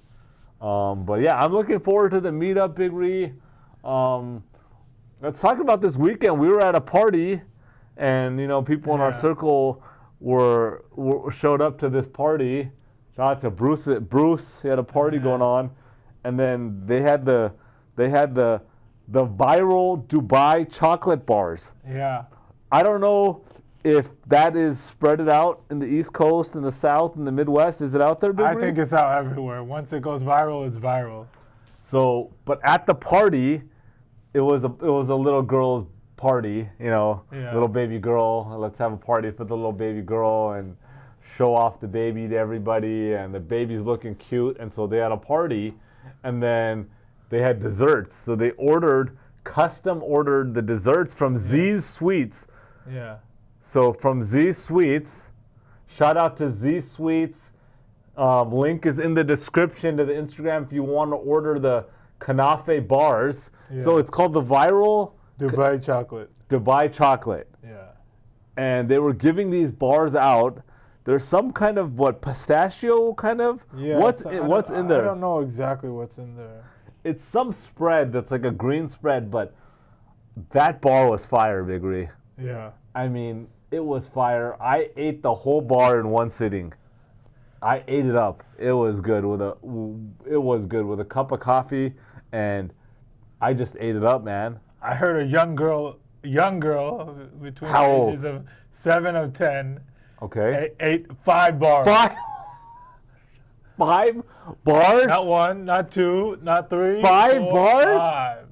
Speaker 2: But yeah, I'm looking forward to the meetup, Big Ree. Let's talk about this weekend. We were at a party, and people in our circle showed up to this party. Shout out to Bruce. Bruce, he had a party going on, and then they had the viral Dubai chocolate bars.
Speaker 1: Yeah.
Speaker 2: I don't know if that is spread it out in the East Coast, in the South, in the Midwest. Is it out there, Big
Speaker 1: I
Speaker 2: Ree?
Speaker 1: think it's out everywhere. Once it goes viral, it's viral.
Speaker 2: So, but at the party, it was a little girl's party, little baby girl. Let's have a party for the little baby girl and show off the baby to everybody. And the baby's looking cute, and so they had a party, and then they had desserts. So they custom ordered the desserts from Z's Sweets.
Speaker 1: Yeah.
Speaker 2: So from Z Sweets, shout out to Z Sweets. Link is in the description to the Instagram if you want to order the Kanafe bars. Yeah. So it's called the viral
Speaker 1: Dubai chocolate.
Speaker 2: Dubai chocolate.
Speaker 1: Yeah.
Speaker 2: And they were giving these bars out. There's some kind of pistachio kind of?
Speaker 1: Yeah.
Speaker 2: What's in there?
Speaker 1: I don't know exactly what's in there.
Speaker 2: It's some spread that's like a green spread, but that bar was fire, Big Ree.
Speaker 1: Yeah.
Speaker 2: I mean, it was fire. I ate the whole bar in one sitting. I ate it up. It was good with a cup of coffee, and I just ate it up, man.
Speaker 1: I heard a young girl between
Speaker 2: How
Speaker 1: the
Speaker 2: old?
Speaker 1: ages of 7 and 10.
Speaker 2: Okay.
Speaker 1: Ate 5 bars.
Speaker 2: 5 bars?
Speaker 1: Not 1, not 2, not 3.
Speaker 2: 5
Speaker 1: 4,
Speaker 2: bars?
Speaker 1: 5.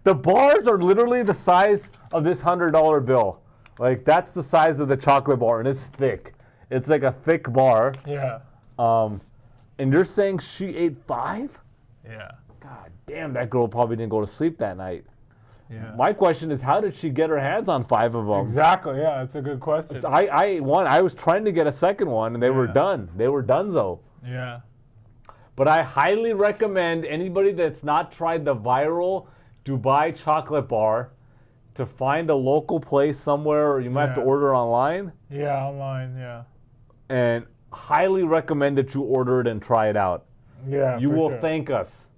Speaker 2: The bars are literally the size of this $100 bill. Like, that's the size of the chocolate bar, and it's thick. It's like a thick bar.
Speaker 1: Yeah.
Speaker 2: And you're saying she ate 5?
Speaker 1: Yeah.
Speaker 2: God damn, that girl probably didn't go to sleep that night.
Speaker 1: Yeah.
Speaker 2: My question is, how did she get her hands on 5 of them?
Speaker 1: Exactly, yeah, that's a good question.
Speaker 2: I ate one. I was trying to get a second one, and they were done. They were donezo.
Speaker 1: Yeah.
Speaker 2: But I highly recommend anybody that's not tried the viral Dubai chocolate bar to find a local place somewhere, or you might have to order online.
Speaker 1: Yeah, online, yeah.
Speaker 2: And highly recommend that you order it and try it out.
Speaker 1: Yeah,
Speaker 2: you will thank us.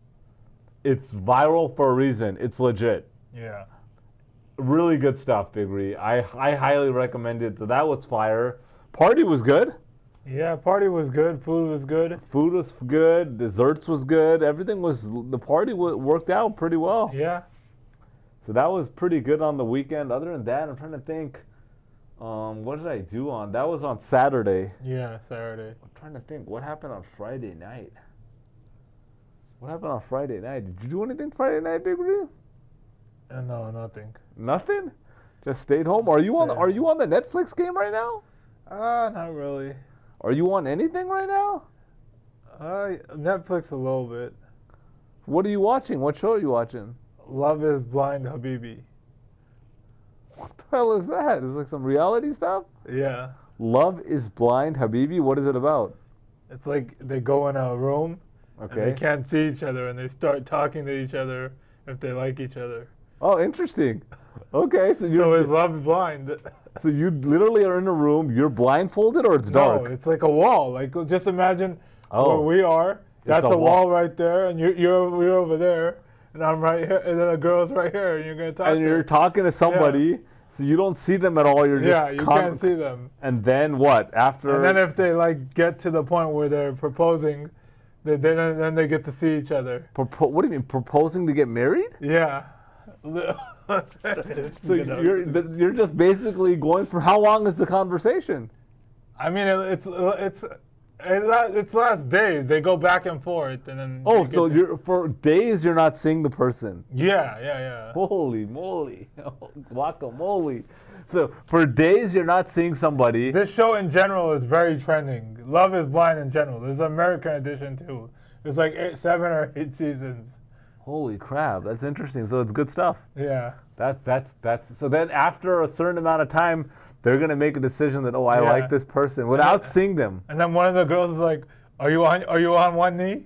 Speaker 2: It's viral for a reason. It's legit.
Speaker 1: Yeah.
Speaker 2: Really good stuff, Big Ree. I highly recommend it. That was fire. Party was good.
Speaker 1: Yeah, party was good. Food was good.
Speaker 2: Food was good. Desserts was good. Everything was. The party worked out pretty well.
Speaker 1: Yeah.
Speaker 2: So that was pretty good on the weekend. Other than that, I'm trying to think. What did I do on? That was on Saturday.
Speaker 1: Yeah, Saturday.
Speaker 2: I'm trying to think. What happened on Friday night? What happened on Friday night? Did you do anything Friday night, Big Ray?
Speaker 1: No, nothing.
Speaker 2: Nothing? Just stayed home? Are you on the Netflix game right now?
Speaker 1: Not really.
Speaker 2: Are you on anything right now?
Speaker 1: Netflix a little bit.
Speaker 2: What are you watching? What show are you watching?
Speaker 1: Love is Blind Habibi.
Speaker 2: What the hell is that? Is it like some reality stuff?
Speaker 1: Yeah.
Speaker 2: Love is Blind Habibi? What is it about?
Speaker 1: It's like they go in a room and
Speaker 2: Okay.
Speaker 1: they can't see each other and they start talking to each other if they like each other.
Speaker 2: Oh, interesting. Okay, so
Speaker 1: So it's Love is Blind.
Speaker 2: so you literally are in a room, you're blindfolded or it's dark?
Speaker 1: No, it's like a wall. Like just imagine where
Speaker 2: Oh.
Speaker 1: we are. That's
Speaker 2: a
Speaker 1: a
Speaker 2: wall.
Speaker 1: wall right there, and you're over there, and I'm right here, and then a girl's right here, and you're gonna talk.
Speaker 2: And
Speaker 1: to
Speaker 2: you're
Speaker 1: her.
Speaker 2: talking to somebody, so you don't see them at all. You're
Speaker 1: Yeah,
Speaker 2: just
Speaker 1: you can't see them.
Speaker 2: And then what? After
Speaker 1: And then if they like get to the point where they're proposing, then they get to see each other.
Speaker 2: what do you mean proposing to get married?
Speaker 1: Yeah.
Speaker 2: So you're just basically going for how long is the conversation?
Speaker 1: I mean, it's last days. They go back and forth, and then.
Speaker 2: Oh, so for days you're not seeing the person.
Speaker 1: Yeah.
Speaker 2: Holy moly, guacamole! So for days you're not seeing somebody.
Speaker 1: This show in general is very trending. Love is Blind in general. There's an American edition too. There's like 7 or 8 seasons.
Speaker 2: Holy crap, that's interesting. So it's good stuff.
Speaker 1: Yeah.
Speaker 2: That's so then after a certain amount of time, they're gonna make a decision that I
Speaker 1: Yeah.
Speaker 2: like this person without seeing them.
Speaker 1: And then one of the girls is like, "Are you on one knee?"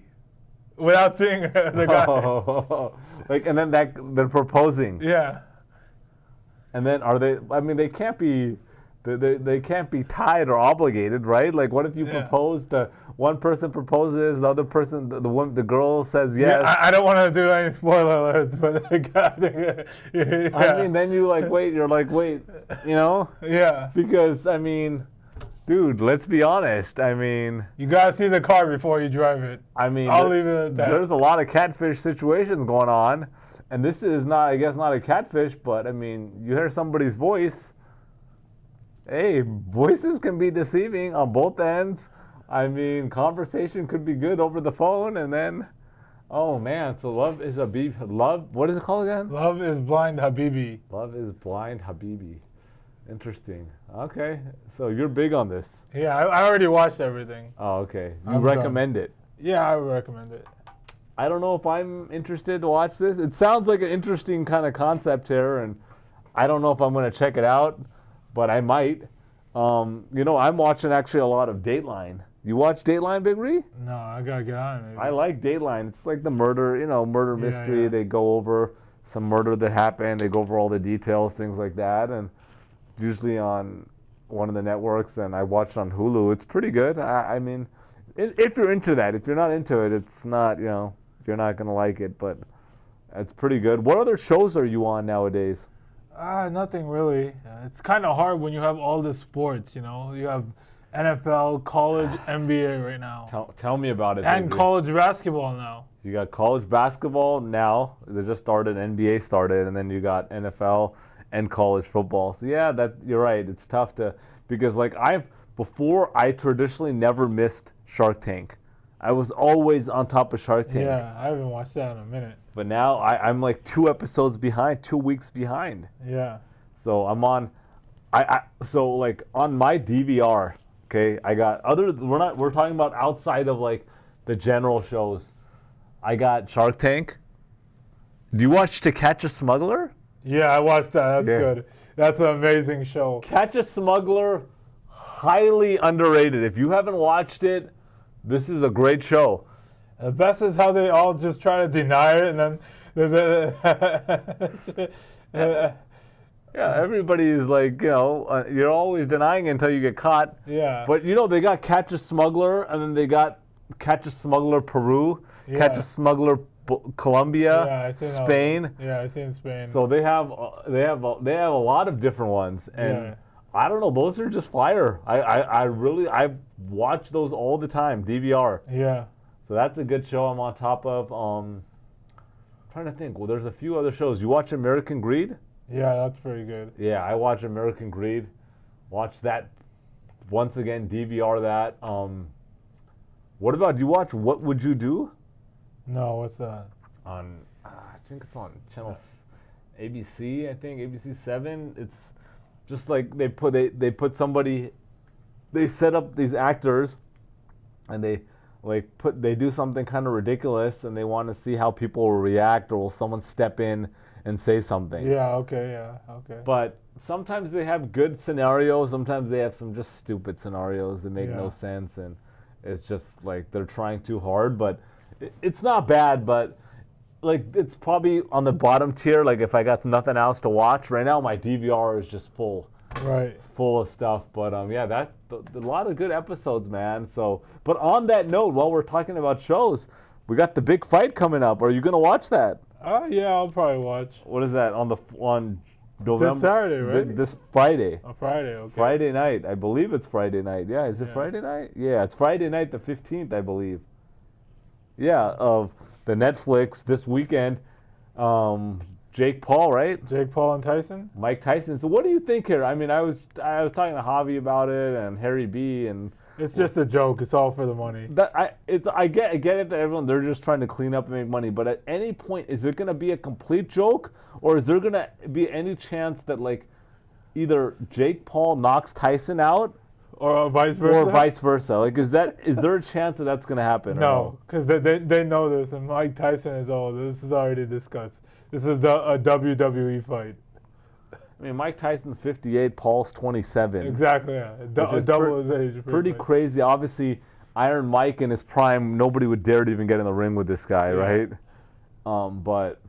Speaker 1: Without seeing the guy.
Speaker 2: Oh, like and then they're proposing.
Speaker 1: Yeah.
Speaker 2: And then are they? I mean, they can't be. They can't be tied or obligated, right? Like, what if you propose? One person proposes, the other person, the girl says yes.
Speaker 1: Yeah, I don't want to do any spoiler alerts, but the guy. Yeah.
Speaker 2: I mean, then you're like, wait, you know?
Speaker 1: Yeah.
Speaker 2: Because I mean, dude, let's be honest. I mean,
Speaker 1: You gotta see the car before you drive it.
Speaker 2: I mean,
Speaker 1: I'll leave it at that.
Speaker 2: There's a lot of catfish situations going on, and this is not, I guess, not a catfish, but I mean, you hear somebody's voice. Hey, voices can be deceiving on both ends. I mean, conversation could be good over the phone, and then, oh man, so love is what is it called again?
Speaker 1: Love is Blind Habibi.
Speaker 2: Love is Blind Habibi. Interesting. Okay, so you're big on this.
Speaker 1: Yeah, I already watched everything.
Speaker 2: Oh, okay. You
Speaker 1: I'm
Speaker 2: recommend it.
Speaker 1: Yeah, I would recommend it.
Speaker 2: I don't know if I'm interested to watch this. It sounds like an interesting kind of concept here, and I don't know if I'm going to check it out, but I might. You know, I'm watching actually a lot of Dateline. You watch Dateline, Big Ree?
Speaker 1: No, I gotta get on it. Maybe.
Speaker 2: I like Dateline. It's like the murder mystery.
Speaker 1: Yeah.
Speaker 2: They go over some murder that happened. They go over all the details, things like that, and usually on one of the networks. And I watch on Hulu. It's pretty good. I mean, if you're into that. If you're not into it, it's not. You're not gonna like it, but it's pretty good. What other shows are you on nowadays?
Speaker 1: Nothing really. It's kind of hard when you have all the sports. You have NFL, college, NBA right now,
Speaker 2: Tell me about it.
Speaker 1: and
Speaker 2: Big Ree.
Speaker 1: college basketball now.
Speaker 2: You got college basketball now. They just started. NBA started, and then you got NFL and college football. So yeah, you're right. It's tough because like before I traditionally never missed Shark Tank. I was always on top of Shark Tank.
Speaker 1: Yeah, I haven't watched that in a minute.
Speaker 2: But now I'm like 2 episodes behind, 2 weeks behind.
Speaker 1: Yeah.
Speaker 2: So I'm on. So like on my DVR. Okay, I got we're talking about outside of like the general shows. I got Shark Tank. Do you watch To Catch a Smuggler?
Speaker 1: Yeah, I watched that. That's
Speaker 2: Yeah.
Speaker 1: good. That's an amazing show.
Speaker 2: Catch a Smuggler, highly underrated. If you haven't watched it, this is a great show.
Speaker 1: The best is how they all just try to deny it, and then
Speaker 2: Yeah, everybody is like, you're always denying it until you get caught.
Speaker 1: yeah.
Speaker 2: But they got Catch a Smuggler, and then they got Catch a Smuggler Peru, Catch
Speaker 1: Yeah.
Speaker 2: a Smuggler Colombia,
Speaker 1: Yeah, I seen all-
Speaker 2: Spain.
Speaker 1: Yeah, I seen Spain.
Speaker 2: So they have a lot of different ones, and
Speaker 1: Yeah.
Speaker 2: I don't know, those are just fire. I watch those all the time, DVR.
Speaker 1: yeah.
Speaker 2: So that's a good show I'm on top of. Trying to think. Well, there's a few other shows. You watch American Greed?
Speaker 1: Yeah, that's pretty good.
Speaker 2: Yeah, I watch American Greed. Watch that once again. DVR that. What about? Do you watch What Would You Do?
Speaker 1: No, what's that?
Speaker 2: On I think it's on channel ABC. I think ABC7. It's just like they put somebody. They set up these actors, and they do something kind of ridiculous, and they want to see how people will react, or will someone step in and say something.
Speaker 1: Yeah. Okay.
Speaker 2: But sometimes they have good scenarios. Sometimes they have some just stupid scenarios that make no sense, and it's just like they're trying too hard. But it's not bad. But like it's probably on the bottom tier. Like if I got nothing else to watch right now, my DVR is just full.
Speaker 1: Right.
Speaker 2: Full of stuff. But a lot of good episodes, man. So, but on that note, while we're talking about shows, we got the big fight coming up. Are you gonna watch that?
Speaker 1: Yeah, I'll probably watch.
Speaker 2: What is that on November?
Speaker 1: This Saturday, right?
Speaker 2: This Friday.
Speaker 1: On Friday, okay.
Speaker 2: Friday night. I believe it's Friday night. Yeah, is it Friday night? Yeah, it's Friday night the 15th, I believe. Yeah, of the Netflix this weekend. Jake Paul, right?
Speaker 1: Jake Paul and Tyson?
Speaker 2: Mike Tyson. So what do you think here? I mean, I was talking to Javi about it and Harry B and
Speaker 1: it's just a joke. It's all for the money.
Speaker 2: I get it that everyone they're just trying to clean up and make money, but at any point is it going to be a complete joke, or is there going to be any chance that like either Jake Paul knocks Tyson out
Speaker 1: or vice versa?
Speaker 2: Like is there a chance that that's going to happen?
Speaker 1: No, because they know this, and Mike Tyson is old. This is already discussed. This is a WWE fight.
Speaker 2: I mean, Mike Tyson's 58, Paul's 27.
Speaker 1: Exactly, yeah. Double his age.
Speaker 2: Pretty crazy. Obviously, Iron Mike in his prime, nobody would dare to even get in the ring with this guy, right? But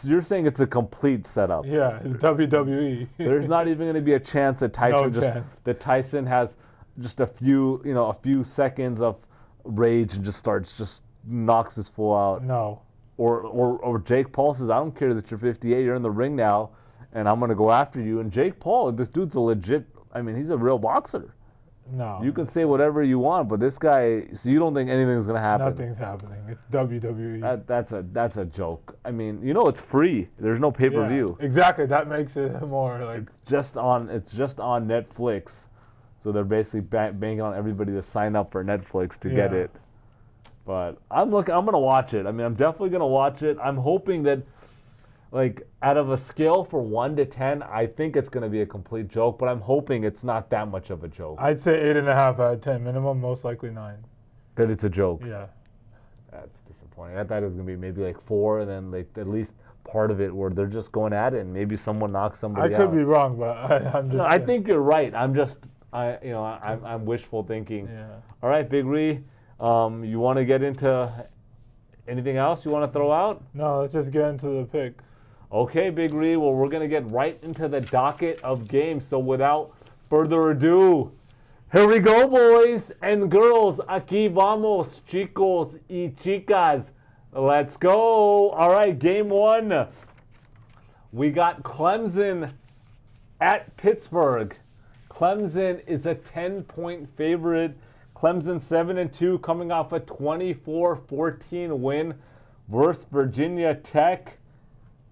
Speaker 2: you're saying it's a complete setup.
Speaker 1: Yeah, it's WWE.
Speaker 2: There's not even going to be a chance that Tyson has just a few seconds of rage and just knocks his full out.
Speaker 1: No.
Speaker 2: Or Jake Paul says, I don't care that you're 58, you're in the ring now, and I'm going to go after you. And Jake Paul, this dude's a legit, I mean, he's a real boxer.
Speaker 1: No.
Speaker 2: You can say whatever you want, but this guy, so you don't think anything's going to happen?
Speaker 1: Nothing's happening. It's WWE.
Speaker 2: That's a joke. I mean, it's free. There's no pay-per-view.
Speaker 1: Yeah, exactly. That makes it more like...
Speaker 2: It's just on Netflix. So they're basically banking on everybody to sign up for Netflix to get it. But I'm going to watch it. I mean, I'm definitely going to watch it. I'm hoping that, like, out of a scale for 1 to 10, I think it's going to be a complete joke, but I'm hoping it's not that much of a joke.
Speaker 1: I'd say 8.5 out of 10 minimum, most likely 9.
Speaker 2: That it's a joke?
Speaker 1: Yeah.
Speaker 2: That's disappointing. I thought it was going to be maybe like 4, and then like at least part of it where they're just going at it, and maybe someone knocks somebody out.
Speaker 1: I could be wrong, but I'm just...
Speaker 2: No, I think you're right. I'm wishful thinking.
Speaker 1: Yeah.
Speaker 2: All right, Big Ree. You want to get into anything else you want to throw out?
Speaker 1: No, let's just get into the picks.
Speaker 2: Okay, Big Ree. Well, we're going to get right into the docket of games. So without further ado, here we go, boys and girls. Aquí vamos, chicos y chicas. Let's go. All right, game 1. We got Clemson at Pittsburgh. Clemson is a 10-point favorite. Clemson 7-2, coming off a 24-14 win versus Virginia Tech.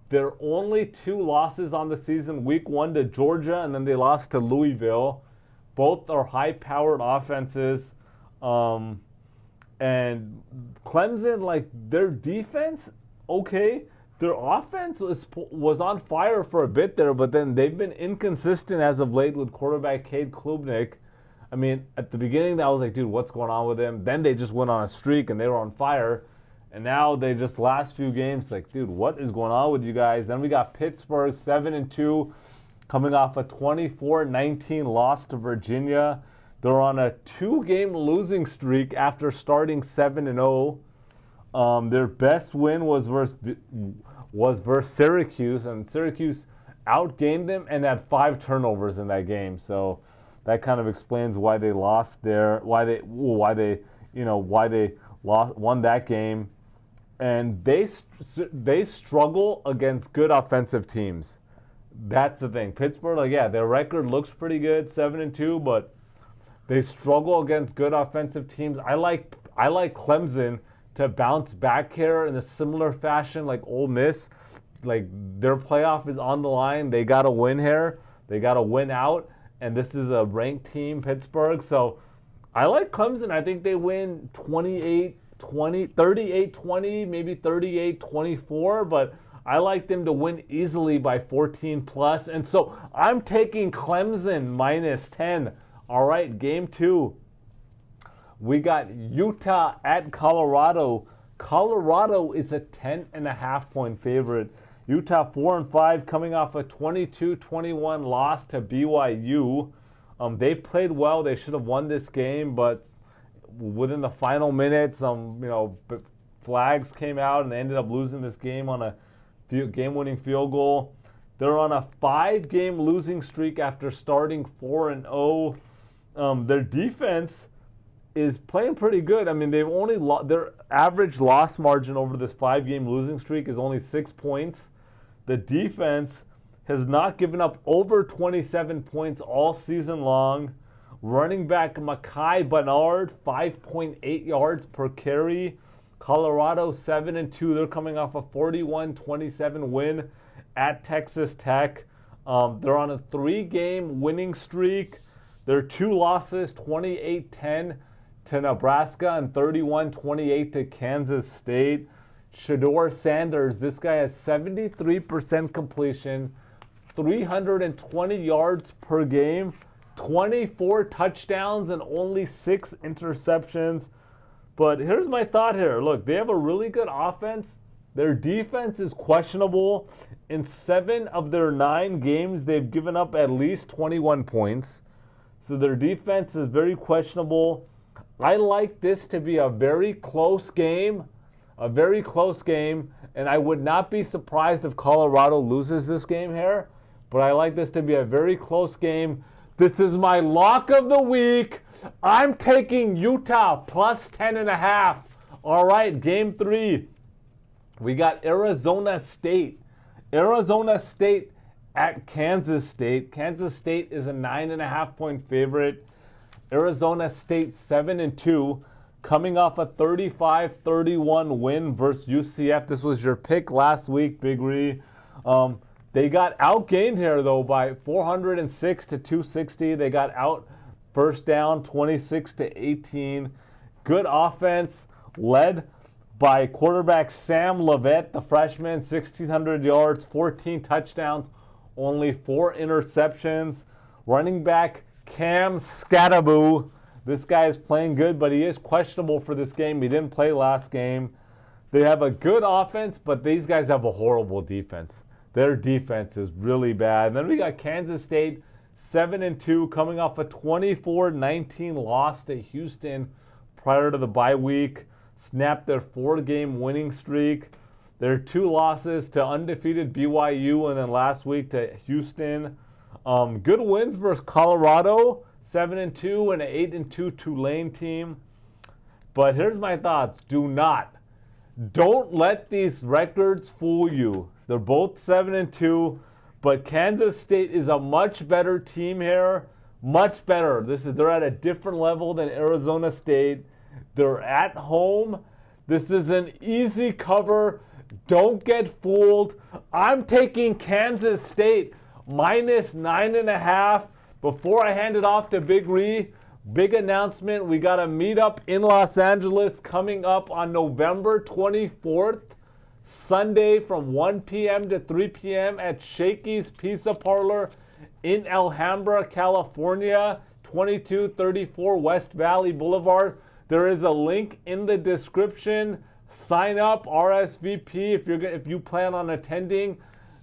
Speaker 2: Their only 2 losses on the season, week 1 to Georgia, and then they lost to Louisville. Both are high-powered offenses. And Clemson, like, their defense, okay. Their offense was on fire for a bit there, but then they've been inconsistent as of late with quarterback Cade Klubnik. I mean, at the beginning, I was like, dude, what's going on with them? Then they just went on a streak, and they were on fire. And now they just last few games, like, dude, what is going on with you guys? Then we got Pittsburgh 7-2, coming off a 24-19 loss to Virginia. They're on a 2-game losing streak after starting 7-0. Their best win was versus Syracuse, and Syracuse outgained them and had 5 turnovers in that game. So that kind of explains why they lost won that game. And they struggle against good offensive teams. That's the thing. Pittsburgh, their record looks pretty good, 7-2, but they struggle against good offensive teams. I like Clemson to bounce back here in a similar fashion like Ole Miss. Like, their playoff is on the line. They got to win here. They got to win out. and this is a ranked team, Pittsburgh. So I like Clemson. I think they win 28-20, 38-20, maybe 38-24, but I like them to win easily by 14 plus. And so I'm taking Clemson minus 10. All right, game 2. We got Utah at Colorado. Colorado is a 10.5 point favorite. Utah 4-5, coming off a 22-21 loss to BYU. They played well. They should have won this game, but within the final minutes, flags came out and they ended up losing this game on a game-winning field goal. They're on a 5-game losing streak after starting 4-0. Their defense is playing pretty good. I mean, they've only their average loss margin over this 5-game losing streak is only 6 points. The defense has not given up over 27 points all season long. Running back Mekhi Bernard, 5.8 yards per carry. Colorado 7-2. They're coming off a 41-27 win at Texas Tech. They're on a 3-game winning streak. Their 2 losses, 28-10 to Nebraska and 31-28 to Kansas State. Shedeur Sanders, this guy has 73% completion, 320 yards per game, 24 touchdowns, and only 6 interceptions. But here's my thought here. Look, they have a really good offense. Their defense is questionable. In 7 of their 9 games, they've given up at least 21 points. So their defense is very questionable. I like this to be a very close game. And I would not be surprised if Colorado loses this game here. But I like this to be a very close game. This is my lock of the week. I'm taking Utah plus 10.5. All right, game 3. We got Arizona State. Arizona State at Kansas State. Kansas State is a 9.5 point favorite. Arizona State 7-2, coming off a 35-31 win versus UCF. This was your pick last week, Big Ree. They got outgained here, though, by 406 to 260. They got out first down 26 to 18. Good offense led by quarterback Sam Levitt, the freshman, 1,600 yards, 14 touchdowns, only 4 interceptions. Running back Cam Skattebo. This guy is playing good, but he is questionable for this game. He didn't play last game. They have a good offense, but these guys have a horrible defense. Their defense is really bad. And then we got Kansas State 7-2, coming off a 24-19 loss to Houston prior to the bye week. Snapped their 4-game winning streak. Their 2 losses to undefeated BYU and then last week to Houston. Good wins versus Colorado, 7-2 and an 8-2 Tulane team. But here's my thoughts. Don't let these records fool you. They're both 7-2, but Kansas State is a much better team here. Much better. They're at a different level than Arizona State. They're at home. This is an easy cover. Don't get fooled. I'm taking Kansas State minus 9.5. Before I hand it off to Big Ree, big announcement. We got a meetup in Los Angeles coming up on November 24th, Sunday from 1 p.m. to 3 p.m. at Shakey's Pizza Parlor in Alhambra, California, 2234 West Valley Boulevard. There is a link in the description. Sign up, RSVP if you plan on attending.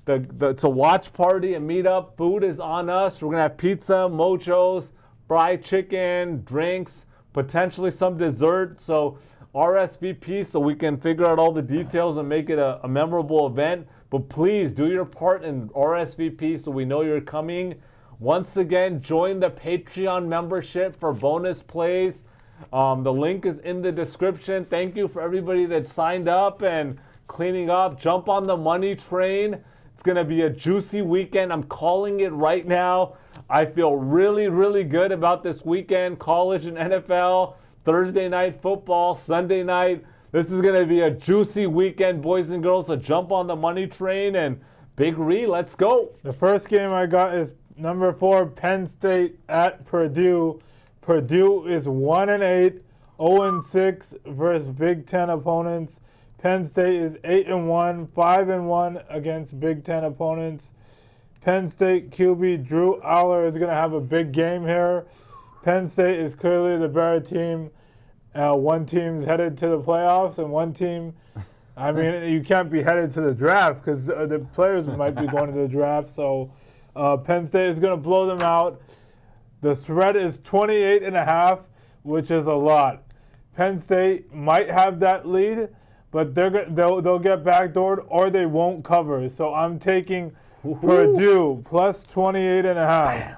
Speaker 2: It's a watch party, a meetup. Food is on us. We're going to have pizza, mochos, fried chicken, drinks, potentially some dessert. So RSVP so we can figure out all the details and make it a memorable event. But please do your part in RSVP so we know you're coming. Once again, join the Patreon membership for bonus plays. The link is in the description. Thank you for everybody that signed up and cleaning up. Jump on the money train. It's going to be a juicy weekend. I'm calling it right now. I feel really, really good about this weekend. College and NFL, Thursday night football, Sunday night. This is going to be a juicy weekend, boys and girls. So jump on the money train and Big Ree, let's go.
Speaker 1: The first game I got is Number 4, Penn State at Purdue. Purdue is 1-8, 0-6 versus Big Ten opponents. Penn State is 8-1, 5-1 against Big Ten opponents. Penn State QB Drew Aller is going to have a big game here. Penn State is clearly the better team. One team's headed to the playoffs, and one team, I mean, you can't be headed to the draft because the players might be going to the draft. So Penn State is going to blow them out. The spread is 28.5, which is a lot. Penn State might have that lead, but they'll get backdoored or they won't cover. So I'm taking Purdue plus 28.5.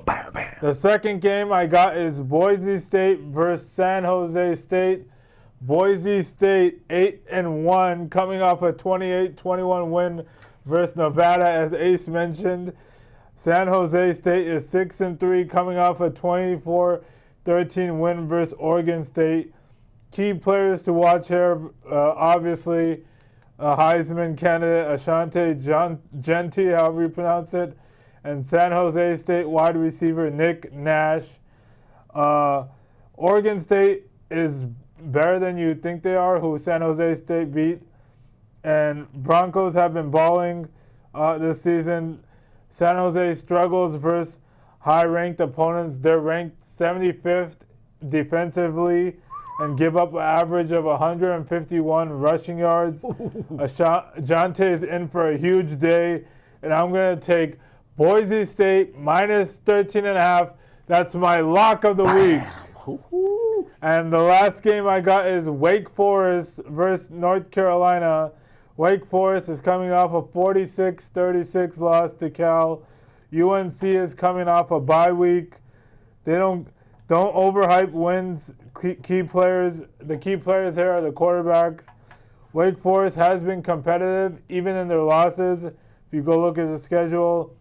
Speaker 2: Bam, bam.
Speaker 1: The second game I got is Boise State versus San Jose State. Boise State 8-1, coming off a 28-21 win versus Nevada, as Ace mentioned. San Jose State is 6-3, coming off a 24-13 win versus Oregon State. Key players to watch here, obviously, Heisman candidate Ashante Genty, however you pronounce it, and San Jose State wide receiver Nick Nash. Oregon State is better than you think they are, who San Jose State beat. And Broncos have been balling this season. San Jose struggles versus high-ranked opponents. They're ranked 75th defensively and give up an average of 151 rushing yards. Jante is in for a huge day, and I'm going to take Boise State minus 13.5. That's my lock of the week. And the last game I got is Wake Forest versus North Carolina. Wake Forest is coming off a 46-36 loss to Cal. UNC is coming off a bye week. They don't overhype wins. Key players. The key players here are the quarterbacks. Wake Forest has been competitive even in their losses. If you go look at the schedule,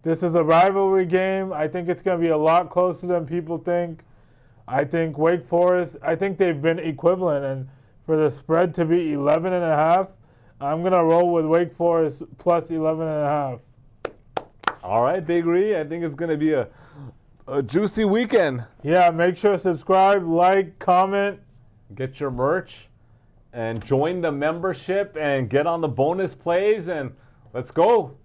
Speaker 1: this is a rivalry game. I think it's going to be a lot closer than people think. I think Wake Forest, I think they've been equivalent, and for the spread to be 11.5, I'm going to roll with Wake Forest plus 11.5.
Speaker 2: All right, Big Ree. I think it's going to be a juicy weekend.
Speaker 1: Yeah, make sure to subscribe, like, comment.
Speaker 2: Get your merch and join the membership and get on the bonus plays, and let's go.